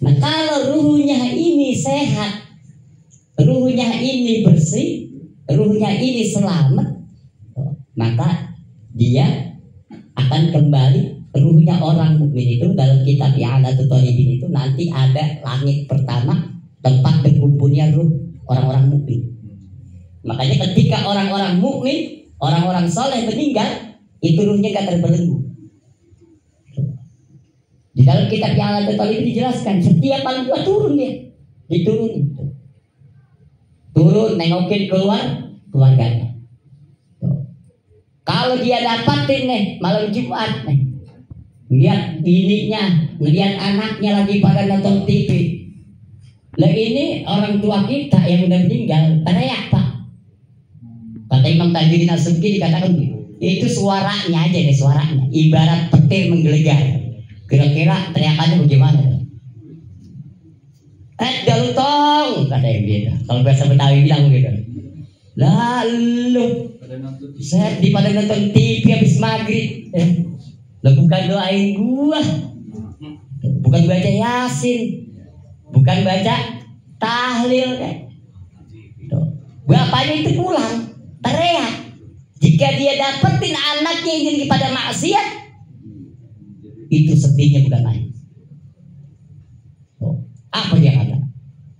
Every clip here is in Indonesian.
Nah kalau ruhnya ini sehat, ruhnya ini bersih, ruhnya ini selamat, maka dia akan kembali. Ruhnya orang mukmin itu dalam kitab I'anatul Talibin itu nanti ada langit pertama tempat berkumpulnya ruh orang-orang mukmin. Makanya ketika orang-orang mukmin, orang-orang soleh meninggal, itu ruhnya gak terbelenggu. Di dalam kitab I'anatul Talibin dijelaskan setiap malam juga turun dia, diturunin, turun nengokin keluarganya. Kalau dia dapatin nih malam Jumat nih, lihat bininya, ngelihat anaknya lagi pada nonton TV. Lah ini orang tua kita yang udah meninggal, teriak Pak. Kata Imam Tajuddin As-Subki dikatakan itu suaranya aja nih, suaranya ibarat petir menggelegar. Kira-kira teriakannya bagaimana? Dalutong kata yang dia. Kalau bahasa Betawi bilang begitu. Lalu saya di pada nonton TV habis maghrib, lah bukan doain gua, bukan baca Yasin, bukan baca tahlil kan. Bapaknya itu pulang teriak. Jika dia dapetin anaknya yang jadi pada maksiat, itu sedihnya bukan main. Apa dia kata?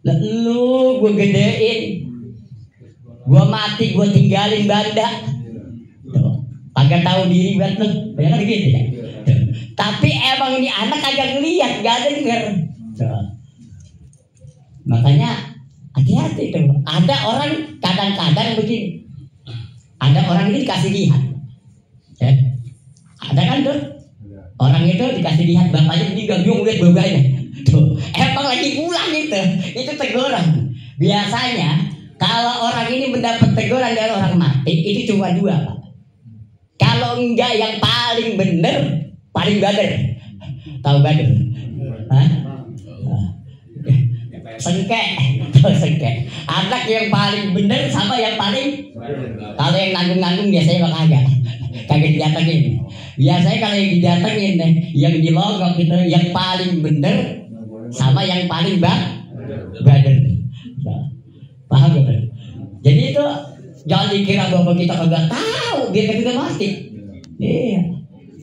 Lah lu gua gedein, gua mati, gua tinggalin banda. Agak tahu diri banget tuh, banyak gitu ya. Tapi emang ini anak agak ngeliat, gak ada denger. Makanya hati-hati tuh. Ada orang kadang-kadang begini. Ada orang ini dikasih lihat. Ya. Ada kan tuh? Orang itu dikasih lihat bapaknya meninggal, dia ngeliat bapaknya. Tuh, emang lagi pulang gitu. Itu teguran. Biasanya kalau orang ini mendapat teguran dari orang mati, itu cuma dua, Pak. Kalau enggak yang paling bener, paling bader. Tahu bader? Hah? Sengkek. Tahu sengkek. Anak yang paling bener sama yang paling. Kalau yang nanggung-nanggung biasanya bang kagak didatengin. Biasanya kalau yang didatengin nih, yang dilogok gitu, yang paling bener sama yang paling bader. Paham gitu? Jadi itu jangan dikira bahwa kita kagak tahu, biar kita mati. Iya.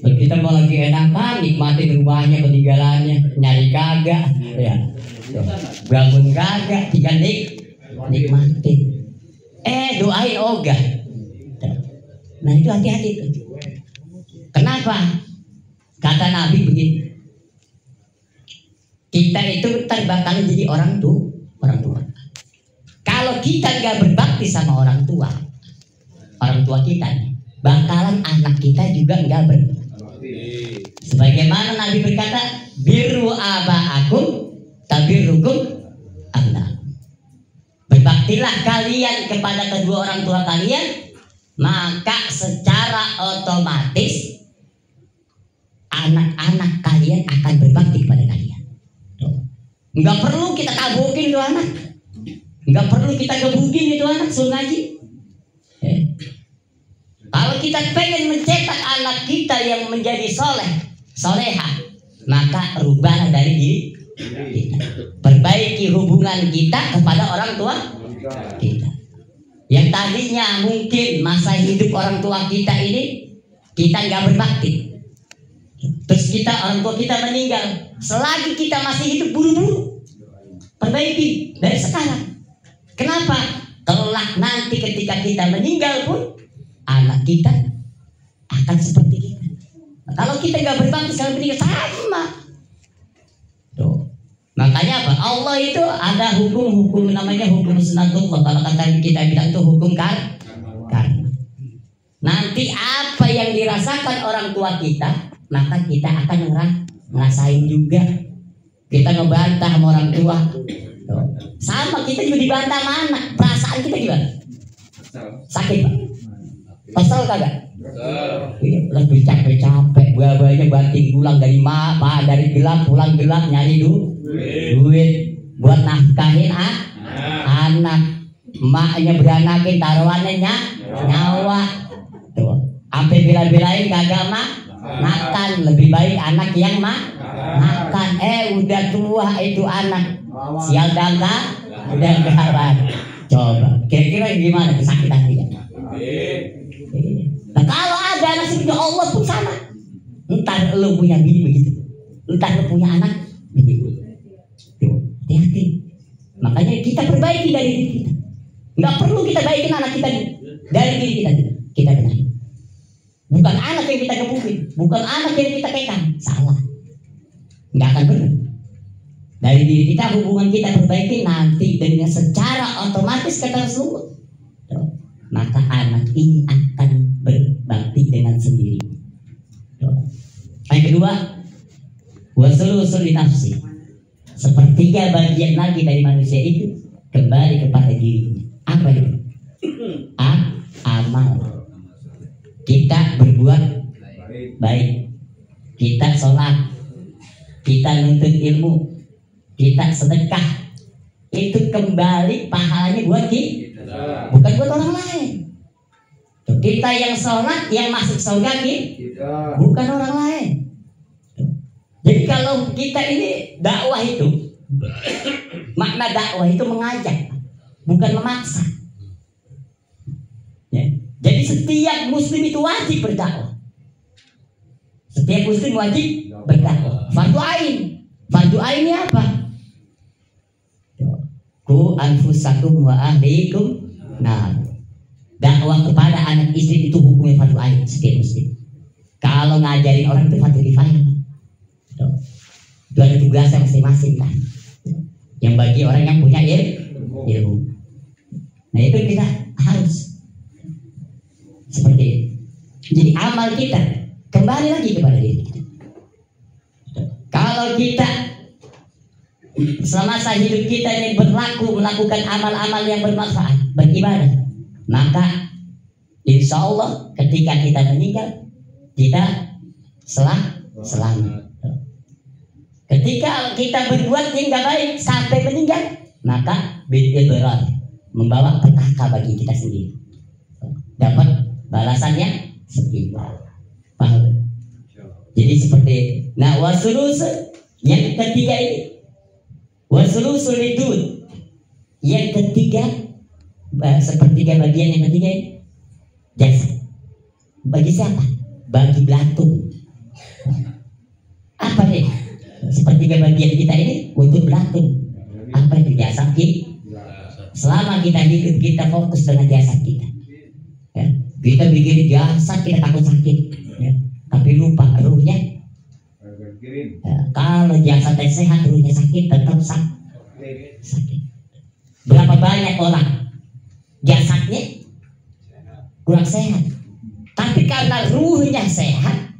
Kita mau lagi enakan, nikmatin rumahnya, peninggalannya, nyari kagak, ya. Bangun kagak, tinggal nikmatin. Doain ogah. Nah itu hati-hati tuh. Kenapa? Kata Nabi begini. Kita itu bakal jadi orang tua. Kalau kita nggak berbakti sama orang tua kita nih, bakalan anak kita juga nggak berbakti. Sebagaimana Nabi berkata, birru aba'akum tabirrukum abna'akum. Berbaktilah kalian kepada kedua orang tua kalian, maka secara otomatis anak-anak kalian akan berbakti kepada kalian. Nggak perlu kita tabukin tuh anak. Nggak perlu kita gebukin itu anak suruh ngaji. Kalau kita pengen mencetak anak kita yang menjadi soleha, maka rubahlah dari diri kita. Perbaiki hubungan kita kepada orang tua kita. Yang tadinya mungkin masa hidup orang tua kita ini kita nggak berbakti. Terus orang tua kita meninggal. Selagi kita masih hidup, buru-buru perbaiki dari sekarang. Kenapa? Kelak nanti ketika kita meninggal pun anak kita akan seperti kita. Nah, kalau kita nggak berbakti sama meninggal sama. Tuh. Makanya apa? Allah itu ada hukum namanya hukum sunatullah. Kalau kata kita bilang itu hukum karma. Nanti apa yang dirasakan orang tua kita, maka kita akan ngerasain juga. Kita ngebantah sama orang tua. Sama kita juga dibantah sama anak. Perasaan kita gimana? Sakit Pak? Kesel kagak? Lebih capek buah-buahnya banting pulang dari dari gelap pulang gelap nyari duit buat nafkahin anak. Emaknya beranakin taruhannya nyawa. Tuh. Sampai bela-belain kagak makan. Lebih baik anak yang Makan, udah tua itu anak. Sial dangkal, udah garan. Coba, kira-kira gimana kesakitan dia? Nah kalau ada anak seperti Allah pun sama. Entar lu punya bini begitu, entar lu punya anak begitu. Hati-hati. Makanya kita perbaiki dari diri kita. Nggak perlu kita baikin anak kita dari diri kita. Kita benahi. Bukan anak yang kita gebukin, bukan anak yang kita kekang. Salah. Nggak akan benar. Dari diri kita, hubungan kita perbaiki, nanti dengan secara otomatis kita tersebut. Maka anak ini akan berbakti dengan sendiri. Yang kedua, wasulusul nafsi. Sepertiga bagian lagi dari manusia itu kembali kepada dirinya. Apa itu? Amal. Kita berbuat baik, kita sholat, kita nuntut ilmu, kita sedekah, itu kembali pahalanya buat kita, bukan buat orang lain. Kita yang sholat, yang masuk surga kita, bukan orang lain. Jadi kalau kita ini dakwah itu, makna dakwah itu mengajak, bukan memaksa. Ya. Jadi setiap muslim itu wajib berdakwah. Setiap muslim wajib berdakwah. Fardu ain. Fardu ainnya apa? Ku anfusakum wa ahlikum. Nah, dakwah kepada anak istri itu hukumnya fardu ain setiap muslim. Kalau ngajarin orang itu fardu kifayah. Itu ada tugasnya masing-masing kan. Yang bagi orang yang punya ilmu. Nah itu kita harus seperti itu. Jadi amal kita kembali lagi kepada diri kita. Kalau kita semasa hidup kita ini melakukan amal-amal yang bermanfaat, beribadah, maka insya Allah ketika kita meninggal kita selamat. Ketika kita berbuat yang tidak baik sampai meninggal, maka berat membawa petaka bagi kita sendiri. Dapat balasannya setimpal. Paham? Jadi seperti itu. Nah, wasulus yang ketiga ini, wasulusul lidud yang ketiga, sepertiga bagian yang ketiga ini jasa. Bagi siapa? Bagi belatung. Apa nih? Sepertiga bagian kita ini untuk belatung. Apa itu jasad kita? Selama kita hidup kita fokus dengan jasad kita. Ya. Kita bikin jasad kita takut sakit, ya. Tapi lupa ruhnya. Ya. Kalau jasadnya sehat, ruhnya sakit, tetap sakit. Berapa banyak orang jasadnya kurang sehat, tapi karena ruhnya sehat,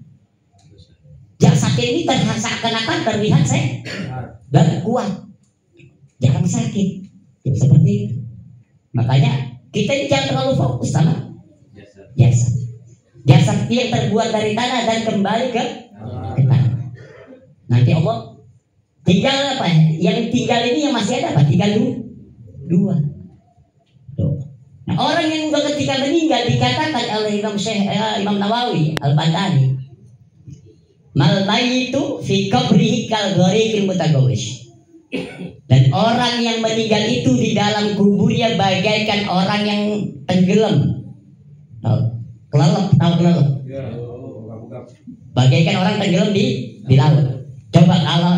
jasad ini seakan-akan terlihat sehat dan kuat, jarang sakit. Ya, seperti itu. Makanya kita ini jangan terlalu fokus sama jasad yang terbuat dari tanah dan kembali ke tanah. Nanti Allah tinggal apa? Yang tinggal ini yang masih ada apa? Tinggal dua. Nah, orang yang udah ketika meninggal dikatakan oleh Imam Nawawi Al-Bantani, mal mayyitu fi qabrihi kal ghariqil mutagawwish. Dan orang yang meninggal itu di dalam kuburnya bagaikan orang yang tenggelam. Tahu kelelep? Bagaikan orang tenggelam di laut. Coba kalau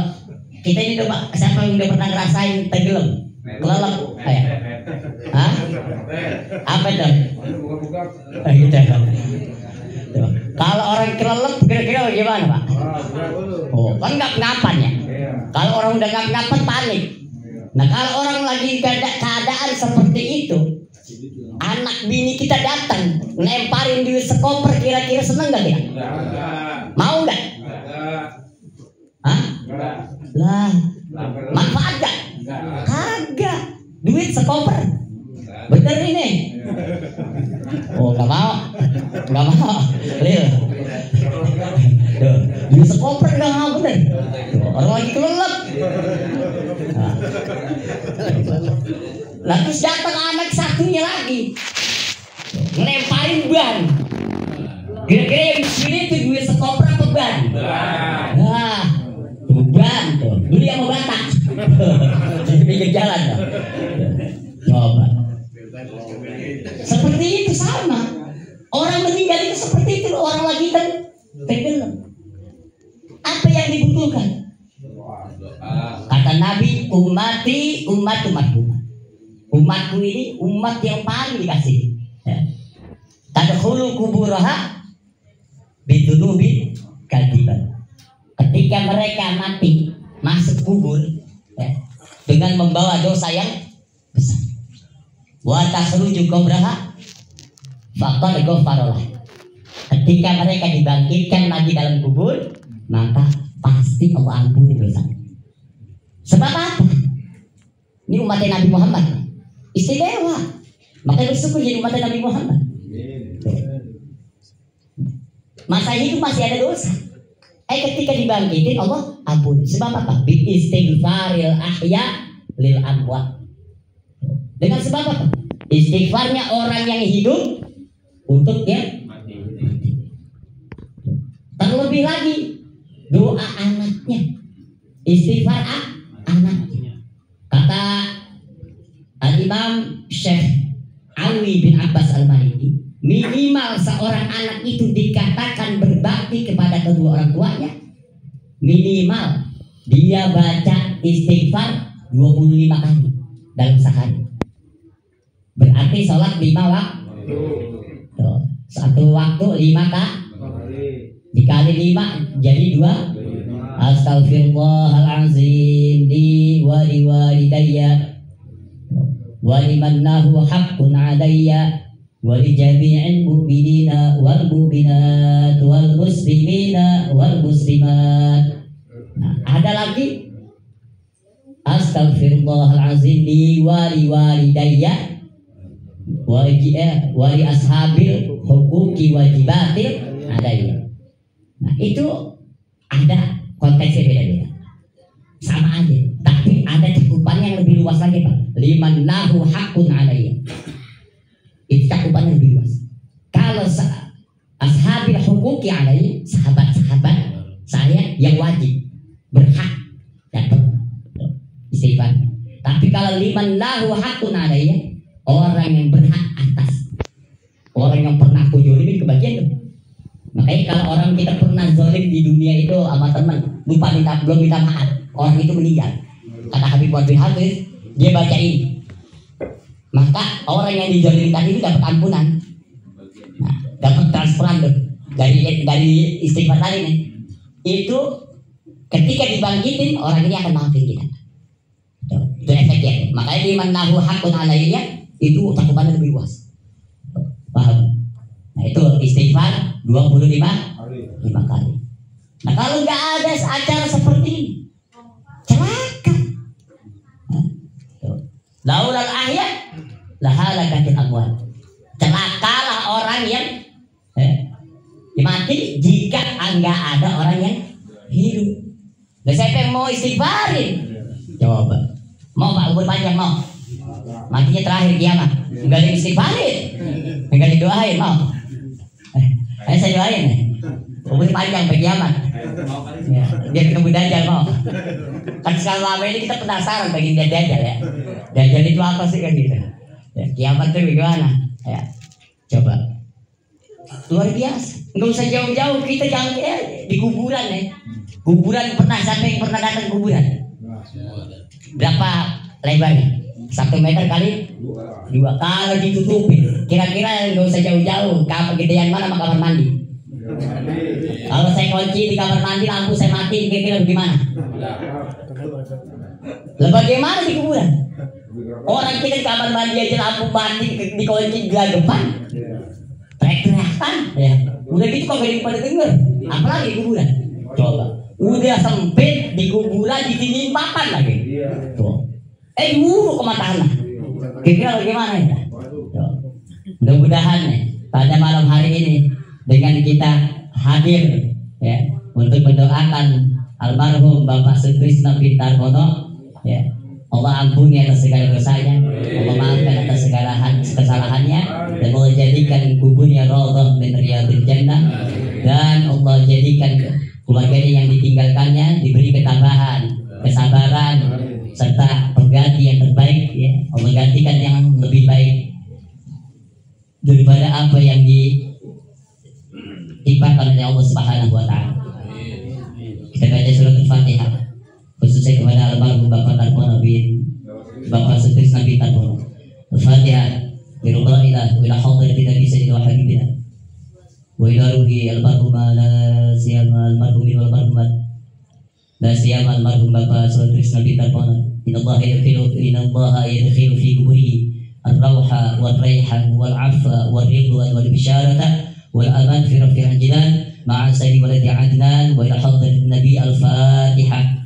kita ini coba, siapa yang udah pernah ngerasain tenggelam? Kelelep? Hah? Apa itu? Gitu. Kalau orang kelelep kira-kira bagaimana, Pak? Oh, kan ngap-ngapan ya. Kalau orang udah ngap-ngapan panik. Nah, kalau orang lagi keadaan seperti itu, anak bini kita datang lemparin di sekoper, kira-kira seneng gak dia? Mau gak? Hah? Lah, manfaat gak? Kagak. Duit sekoper. Bener ini? Oh, gak mau. Real. Duit sekoper gak mau, bener. Orang lagi kelelep. Nah, terus datang anak satunya lagi ngelemparin ban. Kira-kira yang di sini itu duit sekoper apa ban? Nah, mau Batak. Di pinggir jalan. Coba. Seperti itu sama. Orang meninggal itu seperti itu, orang lagi tenggelam. Apa yang dibutuhkan? Kata Nabi, umatku. Umatku ini umat yang paling dikasih. Tadkhulu kuburaha bidunubi kadiban. Ketika mereka mati masuk kubur dengan membawa dosa yang besar. Wa takhruju qabraha faqad ghafaralah. Ketika mereka dibangkitkan lagi dalam kubur, maka pasti Allah ampuni dosa. Sebab apa? Ini umatnya Nabi Muhammad. Istimewa. Makanya bersyukur jadi umatnya Nabi Muhammad. Masa hidup masih ada dosa. Ketika dibangkitin Allah ampuni. Sebab apa? Bi istighfaril ahya lil amwat. Dengan sebab apa? Istighfarnya orang yang hidup untuk yang mati. Terlebih lagi doa anaknya. Istighfar anaknya. Kata Al-Imam Syekh Alwi bin Abbas Al-Maliki, minimal seorang anak itu dikatakan berbakti kepada kedua orang tuanya, minimal dia baca istighfar 25 kali dalam sehari. Berarti sholat 5 waktu. Satu waktu 5 kali. Dikali 5 jadi 2. Astaghfirullahalazim li wa liwalidayya wa liman lahu haqqun alayya wa li jami'il mu'minina wal mu'minat wal muslimina wal muslimat. Nah, ada lagi astaghfirullahalazim li wa liwalidayya wa li ashabil huquqi wajibatil alayya. Nah, itu ada konteksnya beda-beda. Sama aja, tapi ada cakupan yang lebih luas lagi, Pak. Liman lahu haqqun alayya. Itu cakupannya lebih luas. Kalau ashabil huquqi alayya, sahabat-sahabat saya yang wajib berhak dapat istighfar. Tapi kalau liman lahu haqqun alayya, orang yang berhak atas, orang yang pernah aku zalimin kebagian tuh. Makanya kalau orang kita pernah zalim di dunia itu sama teman, belum minta maaf, orang itu meninggal. Kata Habib bin Hafiz, dia baca ini, maka orang yang dizalimi tadi itu dapat ampunan, nah, dapat transferan tuh dari istighfar tadi nih. Itu ketika dibangkitin orang ini akan maafin kita. Itu efeknya. Makanya di manahu hakun alayya itu cakupannya lebih luas. Paham? Nah itu istighfar 25 kali. Nah kalau nggak ada acara seperti ini, celaka. Laulal ahya lahalakatil amwat. Celakalah orang yang mati jika nggak ada orang yang hidup. Nah siapa yang mau istighfarin? Coba. Mau Pak umur panjang mau? Matinya terakhir kiamat. Enggak diistighfarin. Enggak didoain mau. Ayo saya doain nih. Umur panjang sampai kiamat. Ya, dia ketemu Dajjal mau. Kan selama ini kita penasaran bagi dia Dajjal ya. Dajjal itu apa sih kan gitu. Ya, kiamat itu gimana? Ya. Coba. Luar biasa. Enggak usah jauh-jauh, kita jangan di kuburan ya. Kuburan pernah, siapa yang pernah datang kuburan? Berapa lebarnya? 1 meter kali 2. Kalau ditutupin, kira-kira nggak usah jauh-jauh. Kegedean mana kamar mandi? Kalau saya kunci di kamar mandi, lampu saya mati, kira-kira bagaimana? Lah bagaimana di kuburan? Orang kita di kamar mandi aja lampu mati dikunci di depan, teriak-teriakan, ya. Udah gitu kok gak pada denger, apalagi di kuburan. Coba, udah sempit di kuburan ditinin papan lagi. Tuh. Wuru ke mata anak. Kira-kira bagaimana ya? Mudah-mudahan pada malam hari ini dengan kita hadir ya untuk mendoakan almarhum Bapak Sutrisno Pintarmono ya. Allah ampuni atas segala dosanya, Allah maafkan atas segala kesalahannya, dan Allah jadikan kuburnya raudhah min riyadil jannah, dan Allah jadikan keluarganya yang ditinggalkannya diberi ketabahan kesabaran, serta pengganti yang terbaik ya. Allah gantikan yang lebih baik daripada apa yang ditimpakan oleh Allah Subhanahu wa taala. Kita baca surat Al-Fatihah khususnya kepada almarhum Bapak Tarpono bin Bapak Sutrisna bin Tarpono. Al-Fatihah. Birullahilah wa ila hadratin Nabi sayyidina wa habibina wa ila ruhi almarhum la siyama almarhumin wal marhumat la siyama almarhum Bapak Sutrisna bin Tarpono. Innallaha yadkhilu fi quburihi ar-rawha wal rayhan wal 'afwa wal ridwan wal bisharata wal aman fi rafi'il jinan ma'a sayyidi waladi adnan wa ila hadratin Nabi. Al-Fatihah.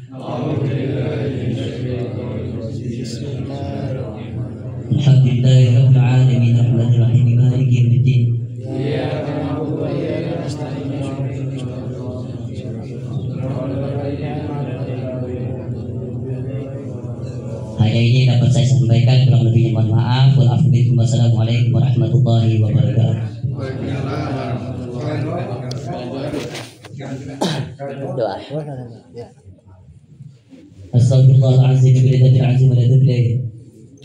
Alhamdulillahi rabbil alamin arrahmanir rahim maliki yaumiddin. Hanya ini dapat saya sampaikan, kurang lebihnya mohon maaf. Wassalamualaikum warahmatullahi wabarakatuh. Doa. Astagfirullahaladzim billahi azim wa la tubilai.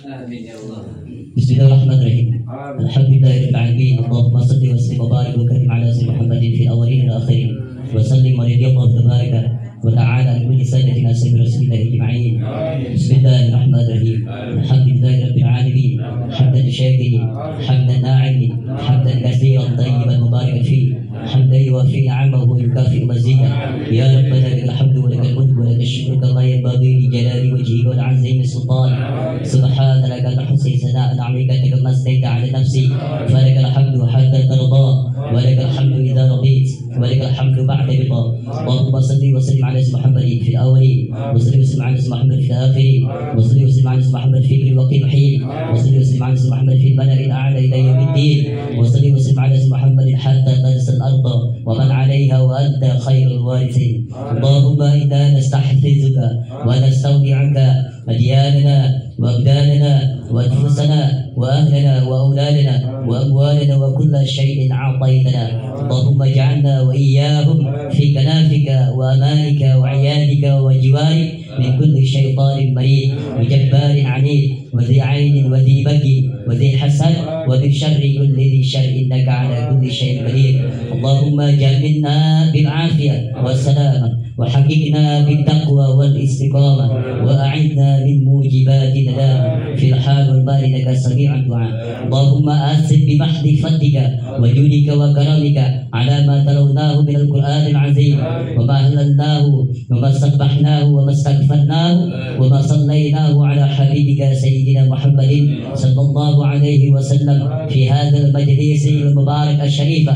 Amin ya Allah. Bismillahirrahmanirrahim. Alhamdulillahirabbil alamin. Allahumma shalli wa sallim wa barik wa karim ala sayyidina Muhammadin fil awwalin wal akhirin. Wa sallim wa radiyallahu tabaraka wa ta'ala an kulli sayyidatin ashabi rasulillah ajma'in. Bismillahirrahmanirrahim. Alhamdulillahirabbil alamin. Hamdan syakirin, hamdan na'imin, hamdan katsiran tayyiban mubarakan fihi. حمدا يوافي نعمه ويكافئ مزيدا. يا ربنا لك الحمد ولك الملك ولك الشكر كما ينبغي لجلال وجهك والعظيم سلطانك. سبحان لك نحصي ثناء عليك كما اثنيت على نفسي. فلك الحمد حتى ترضى ولك الحمد اذا رضيت ولك الحمد بعد رضا. اللهم صل وسلم على محمد في الاولين وصل وسلم على محمد في الاخرين وصل وسلم على محمد في كل وقت وحين وصل وسلم على محمد في الملأ الاعلى الى يوم الدين وصل وسلم على محمد حتى ترسل الارض ومن عليها وأنت خير الوارثين. اللهم إنا نستحفظك ونستودعك أدياننا وأبداننا وأنفسنا وأهلنا وأولادنا وأموالنا وكل شيء أعطيتنا. اللهم اجعلنا وإياهم في كنافك وأمانك وعيادك وجوارك من كل شيطان مريد وجبار عنيد وذي عين وذي بكي وذي حسد وذي شر كل ذي شر إنك على كل شيء قدير. اللهم جملنا بالعافية والسلامة وحققنا بالتقوى والاستقامة وأعذنا من موجبات ندامة في الحال والمال إنك سميع الدعاء. اللهم آسف بمحض فضلك وجودك وكرمك على ما تلوناه من القرآن العظيم وما أهللناه وما سبحناه وما استغفرناه وما صليناه على حبيبك سيدنا محمد صلى الله عليه وسلم في هذا المجلس المبارك الشريف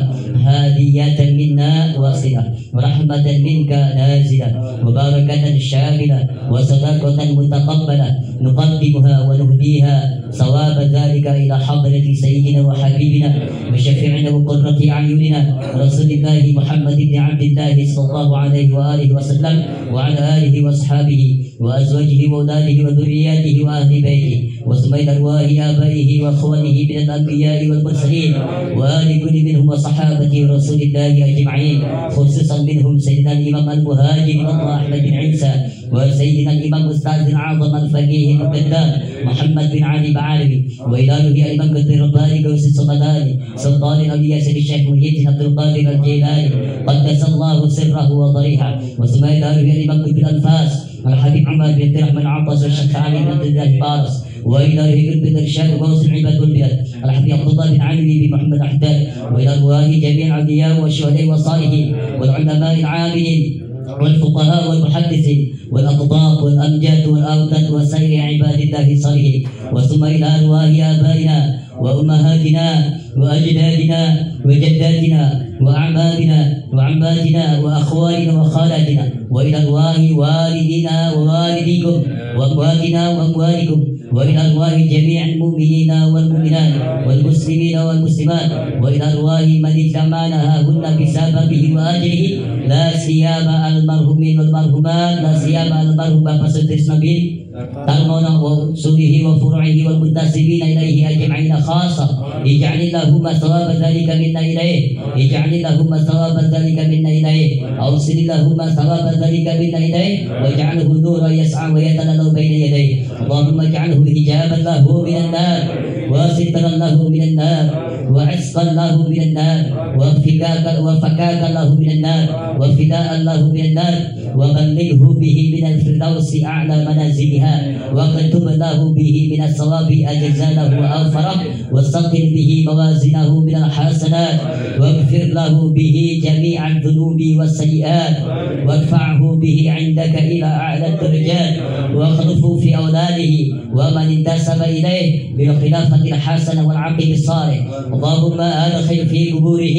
هدية منا واصلة ورحمة منك نازلة وبركة شاملة وصدقة متقبلة نقدمها ونهديها صواب ذلك إلى حضرة سيدنا وحبيبنا وشفيعنا وقرة أعيننا رسول الله محمد بن عبد الله صلى الله عليه وآله وسلم وعلى آله وأصحابه وأزواجه وأولاده وذرياته وأهل بيته وسمي أرواح آبائه وأخوانه من الأنبياء والمرسلين وآل كل منهم وصحابة رسول الله أجمعين خصوصا منهم سيدنا الإمام المهاجر الله أحمد بن عيسى وسيدنا الإمام أستاذ الأعظم الفقيه المقدام محمد بن علي بعالمي وإلى الإمام قدر الرباني قوس الصمداني سلطان الأولياء سيد الشيخ محي الدين عبد القادر الجيلاني قدس الله سره وضريحه وسمي إلى الإمام قطب الأنفاس الحبيب عمر بن عبد الرحمن عطاس والشيخ علي بن عبد الله فارس وإلى رهيب بن إرشاد وغوث العباد والبلاد الحبيب عبد الله بن علي بن محمد أحداد وإلى أرواح جميع الأنبياء والشهداء والصالحين والعلماء العاملين والفقهاء والمحدثين والأقطاب والأمجاد والأوتاد وسائر عباد الله الصالحين وثم إلى أرواح آبائنا وأمهاتنا وأجدادنا وجداتنا وأعمامنا وعماتنا وأخوالنا وخالاتنا وإلى أرواح والدنا ووالديكم وأمواتنا وأموالكم وإلى أرواح جميع المؤمنين والمؤمنات والمسلمين والمسلمات وإلى أرواح من اجتمعنا هن بسببه وأجله لا سيما المرحومين والمرحومات لا سيما المرحوم Bapak Sutrisno bin Tarmono wa sulihi wa furu'ihi wal muntasibina ilaihi ajma'ina khasa ij'alillahumma thawaba dhalika minna ilaihi ij'alillahumma thawaba dhalika minna ilaihi awsilillahumma thawaba dhalika minna ilaihi waj'alhu nuran yas'a wa yatanalu bayna yadayhi Allahumma ij'alhu hijaban lahu minan nar wa sitran lahu minan nar wa 'isqan lahu minan nar wa fakakan lahu minan nar wa fida'an lahu minan nar wa ballighhu bihi minal firdausi a'la manaziliha واكتب له به من الثواب أجزاله وأوفره واستقل به موازنه من الحسنات واغفر له به جميع الذنوب والسيئات وارفعه به عندك إلى أعلى الدرجات واخلفه في أولاده ومن انتسب إليه بالخلافة الحسنة والعقل الصالح اللهم أدخل في قبوره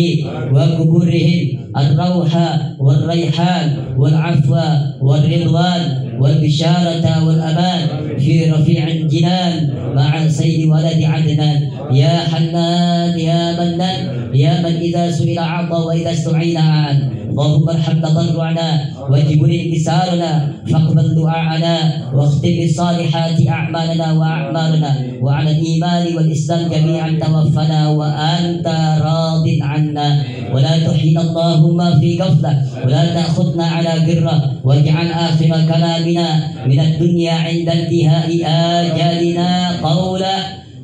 وقبورهم الروح والريحان والعفو والرضوان والبشارة والأمان في رفيع الجنان مع سيد ولد عدنان يا حنان يا منان يا من إذا سئل أعطى وإذا استعين أعان اللهم ارحم تضرعنا واجبر انكسارنا فاقبل دعاءنا واختم بالصالحات أعمالنا وأعمالنا وعلى الإيمان والإسلام جميعا توفنا وأنت راض عنا ولا تحينا اللهم في غفلة ولا تأخذنا على غرة واجعل آخر كلامنا من الدنيا عند انتهاء آجالنا قولا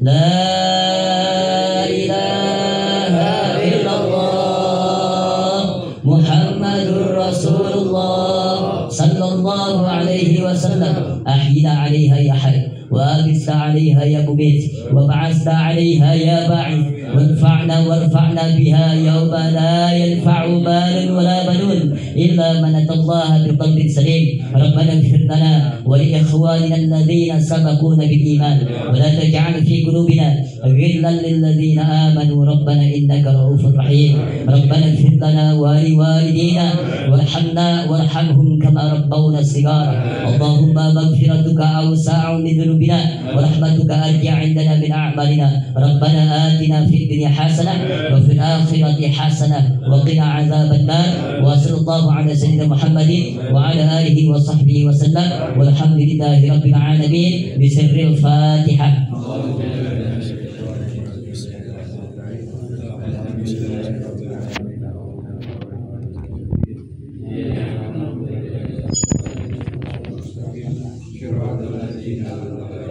لا إله إلا الله محمد رسول الله صلى الله عليه وسلم أحينا عليها يا حي وأغثنا عليها يا مميت وبعثنا عليها يا باعث وارفعنا بها يوم لا ينفع مال ولا بنون إلا من أتى الله بقلب سليم ربنا اغفر لنا ولإخواننا الذين سبقونا بالإيمان ولا تجعل في قلوبنا غلا للذين آمنوا ربنا إنك رؤوف رحيم ربنا اغفر لنا ولوالدينا وارحمهم كما ربونا صغارا اللهم مغفرتك أوسع من ذنوبنا ورحمتك أرجى عندنا من أعمالنا ربنا آتنا في الدنيا حسنة وفي الآخرة حسنة وقنا عذاب النار وصلى الله على سيدنا محمد وعلى آله وصحبه وسلم والحمد لله رب العالمين بسر الفاتحة.